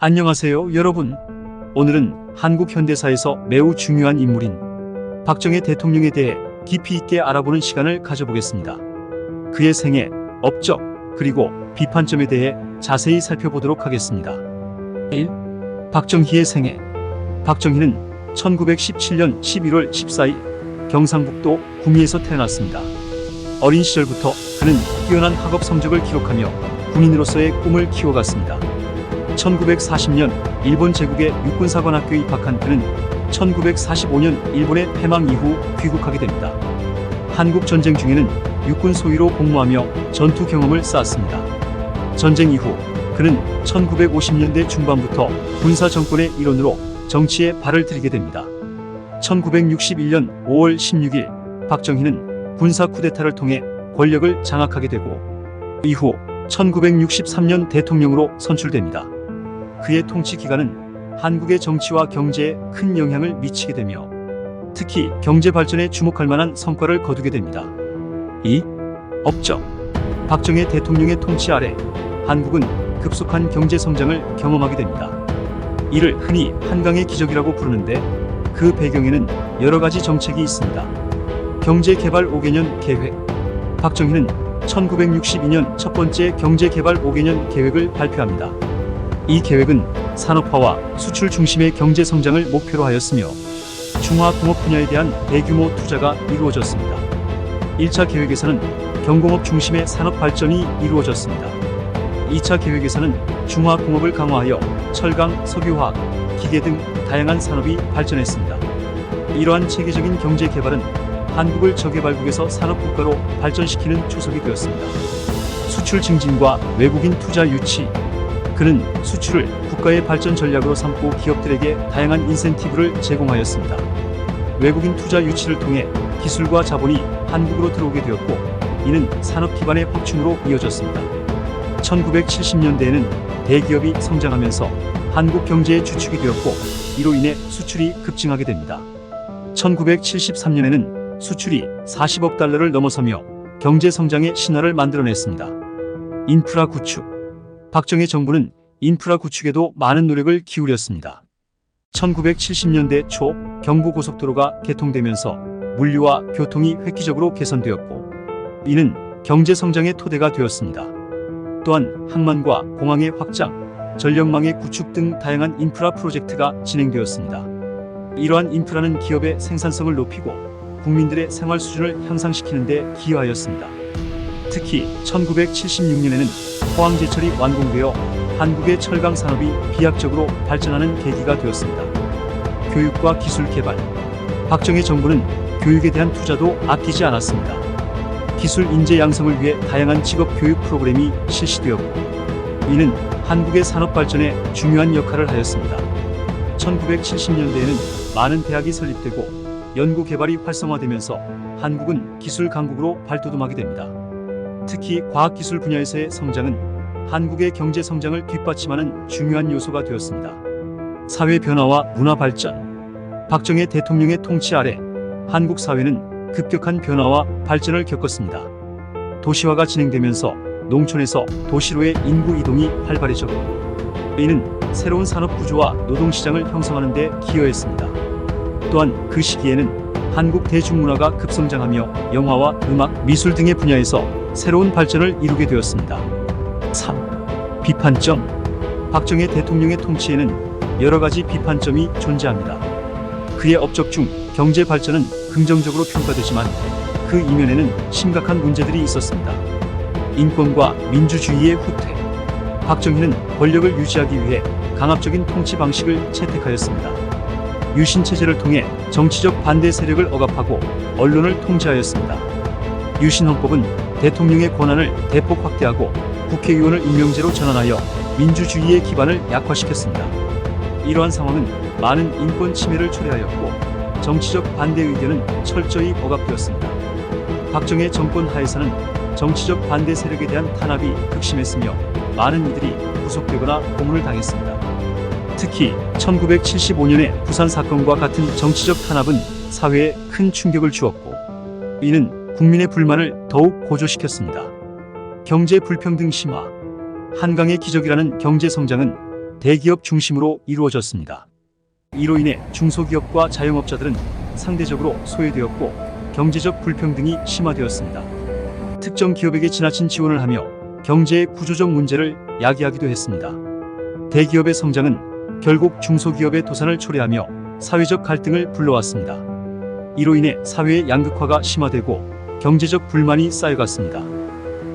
안녕하세요, 여러분. 오늘은 한국 현대사에서 매우 중요한 인물인 박정희 대통령에 대해 깊이 있게 알아보는 시간을 가져보겠습니다. 그의 생애, 업적, 그리고 비판점에 대해 자세히 살펴보도록 하겠습니다. 1. 박정희의 생애. 박정희는 1917년 11월 14일 경상북도 구미에서 태어났습니다. 어린 시절부터 그는 뛰어난 학업 성적을 기록하며 군인으로서의 꿈을 키워갔습니다. 1940년 일본 제국의 육군사관학교에 입학한 그는 1945년 일본의 패망 이후 귀국하게 됩니다. 한국 전쟁 중에는 육군 소위로 복무하며 전투 경험을 쌓았습니다. 전쟁 이후 그는 1950년대 중반부터 군사 정권의 일원으로 정치에 발을 들이게 됩니다. 1961년 5월 16일 박정희는 군사 쿠데타를 통해 권력을 장악하게 되고 이후 1963년 대통령으로 선출됩니다. 그의 통치 기간은 한국의 정치와 경제에 큰 영향을 미치게 되며 특히 경제 발전에 주목할 만한 성과를 거두게 됩니다. 2. 업적. 박정희 대통령의 통치 아래 한국은 급속한 경제 성장을 경험하게 됩니다. 이를 흔히 한강의 기적이라고 부르는데 그 배경에는 여러 가지 정책이 있습니다. 경제개발 5개년 계획. 박정희는 1962년 첫 번째 경제개발 5개년 계획을 발표합니다. 이 계획은 산업화와 수출 중심의 경제 성장을 목표로 하였으며 중화공업 분야에 대한 대규모 투자가 이루어졌습니다. 1차 계획에서는 경공업 중심의 산업 발전이 이루어졌습니다. 2차 계획에서는 중화공업을 강화하여 철강, 석유화학, 기계 등 다양한 산업이 발전했습니다. 이러한 체계적인 경제 개발은 한국을 저개발국에서 산업국가로 발전시키는 초석이 되었습니다. 수출 증진과 외국인 투자 유치. 그는 수출을 국가의 발전 전략으로 삼고 기업들에게 다양한 인센티브를 제공하였습니다. 외국인 투자 유치를 통해 기술과 자본이 한국으로 들어오게 되었고 이는 산업 기반의 확충으로 이어졌습니다. 1970년대에는 대기업이 성장하면서 한국 경제의 주축이 되었고 이로 인해 수출이 급증하게 됩니다. 1973년에는 수출이 40억 달러를 넘어서며 경제 성장의 신화를 만들어냈습니다. 인프라 구축. 박정희 정부는 인프라 구축에도 많은 노력을 기울였습니다. 1970년대 초 경부고속도로가 개통되면서 물류와 교통이 획기적으로 개선되었고 이는 경제 성장의 토대가 되었습니다. 또한 항만과 공항의 확장, 전력망의 구축 등 다양한 인프라 프로젝트가 진행되었습니다. 이러한 인프라는 기업의 생산성을 높이고 국민들의 생활 수준을 향상시키는 데 기여하였습니다. 특히 1976년에는 포항제철이 완공되어 한국의 철강 산업이 비약적으로 발전하는 계기가 되었습니다. 교육과 기술 개발. 박정희 정부는 교육에 대한 투자도 아끼지 않았습니다. 기술 인재 양성을 위해 다양한 직업 교육 프로그램이 실시되었고 이는 한국의 산업 발전에 중요한 역할을 하였습니다. 1970년대에는 많은 대학이 설립되고 연구 개발이 활성화되면서 한국은 기술 강국으로 발돋움하게 됩니다. 특히 과학기술 분야에서의 성장은 한국의 경제 성장을 뒷받침하는 중요한 요소가 되었습니다. 사회 변화와 문화 발전. 박정희 대통령의 통치 아래 한국 사회는 급격한 변화와 발전을 겪었습니다. 도시화가 진행되면서 농촌에서 도시로의 인구 이동이 활발해졌고 이는 새로운 산업 구조와 노동시장을 형성하는 데 기여했습니다. 또한 그 시기에는 한국 대중문화가 급성장하며 영화와 음악, 미술 등의 분야에서 새로운 발전을 이루게 되었습니다. 3. 비판점. 박정희 대통령의 통치에는 여러 가지 비판점이 존재합니다. 그의 업적 중 경제 발전은 긍정적으로 평가되지만 그 이면에는 심각한 문제들이 있었습니다. 인권과 민주주의의 후퇴. 박정희는 권력을 유지하기 위해 강압적인 통치 방식을 채택하였습니다. 유신체제를 통해 정치적 반대 세력을 억압하고 언론을 통제하였습니다. 유신헌법은 대통령의 권한을 대폭 확대하고 국회의원을 임명제로 전환하여 민주주의의 기반을 약화시켰습니다. 이러한 상황은 많은 인권 침해를 초래하였고 정치적 반대 의견은 철저히 억압되었습니다. 박정희 정권 하에서는 정치적 반대 세력에 대한 탄압이 극심했으며 많은 이들이 구속되거나 고문을 당했습니다. 특히 1975년의 부산 사건과 같은 정치적 탄압은 사회에 큰 충격을 주었고 이는 국민의 불만을 더욱 고조시켰습니다. 경제 불평등 심화. 한강의 기적이라는 경제 성장은 대기업 중심으로 이루어졌습니다. 이로 인해 중소기업과 자영업자들은 상대적으로 소외되었고 경제적 불평등이 심화되었습니다. 특정 기업에게 지나친 지원을 하며 경제의 구조적 문제를 야기하기도 했습니다. 대기업의 성장은 결국 중소기업의 도산을 초래하며 사회적 갈등을 불러왔습니다. 이로 인해 사회의 양극화가 심화되고 경제적 불만이 쌓여갔습니다.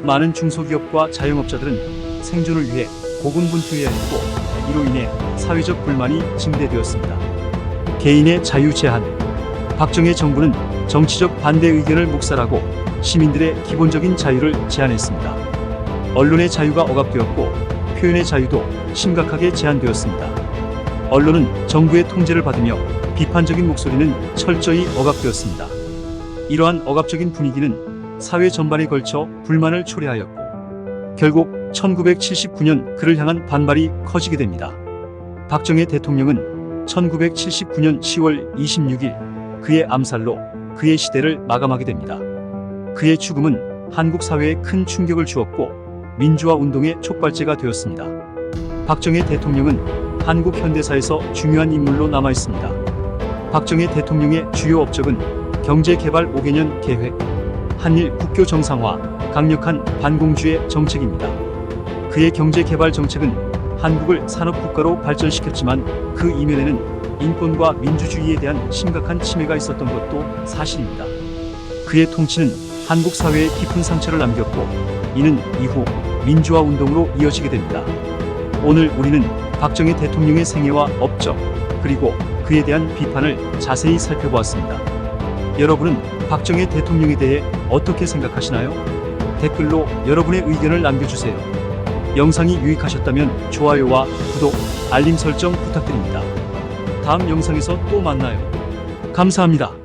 많은 중소기업과 자영업자들은 생존을 위해 고군분투해야 했고 이로 인해 사회적 불만이 증대되었습니다. 개인의 자유 제한. 박정희 정부는 정치적 반대 의견을 묵살하고 시민들의 기본적인 자유를 제한했습니다. 언론의 자유가 억압되었고 표현의 자유도 심각하게 제한되었습니다. 언론은 정부의 통제를 받으며 비판적인 목소리는 철저히 억압되었습니다. 이러한 억압적인 분위기는 사회 전반에 걸쳐 불만을 초래하였고 결국 1979년 그를 향한 반발이 커지게 됩니다. 박정희 대통령은 1979년 10월 26일 그의 암살로 그의 시대를 마감하게 됩니다. 그의 죽음은 한국 사회에 큰 충격을 주었고 민주화 운동의 촉발제가 되었습니다. 박정희 대통령은 한국 현대사에서 중요한 인물로 남아 있습니다. 박정희 대통령의 주요 업적은 경제개발 5개년 계획, 한일 국교 정상화, 강력한 반공주의 정책입니다. 그의 경제개발 정책은 한국을 산업국가로 발전시켰지만 그 이면에는 인권과 민주주의에 대한 심각한 침해가 있었던 것도 사실입니다. 그의 통치는 한국 사회에 깊은 상처를 남겼고 이는 이후 민주화 운동으로 이어지게 됩니다. 오늘 우리는 박정희 대통령의 생애와 업적 그리고 그에 대한 비판을 자세히 살펴보았습니다. 여러분은 박정희 대통령에 대해 어떻게 생각하시나요? 댓글로 여러분의 의견을 남겨주세요. 영상이 유익하셨다면 좋아요와 구독, 알림 설정 부탁드립니다. 다음 영상에서 또 만나요. 감사합니다.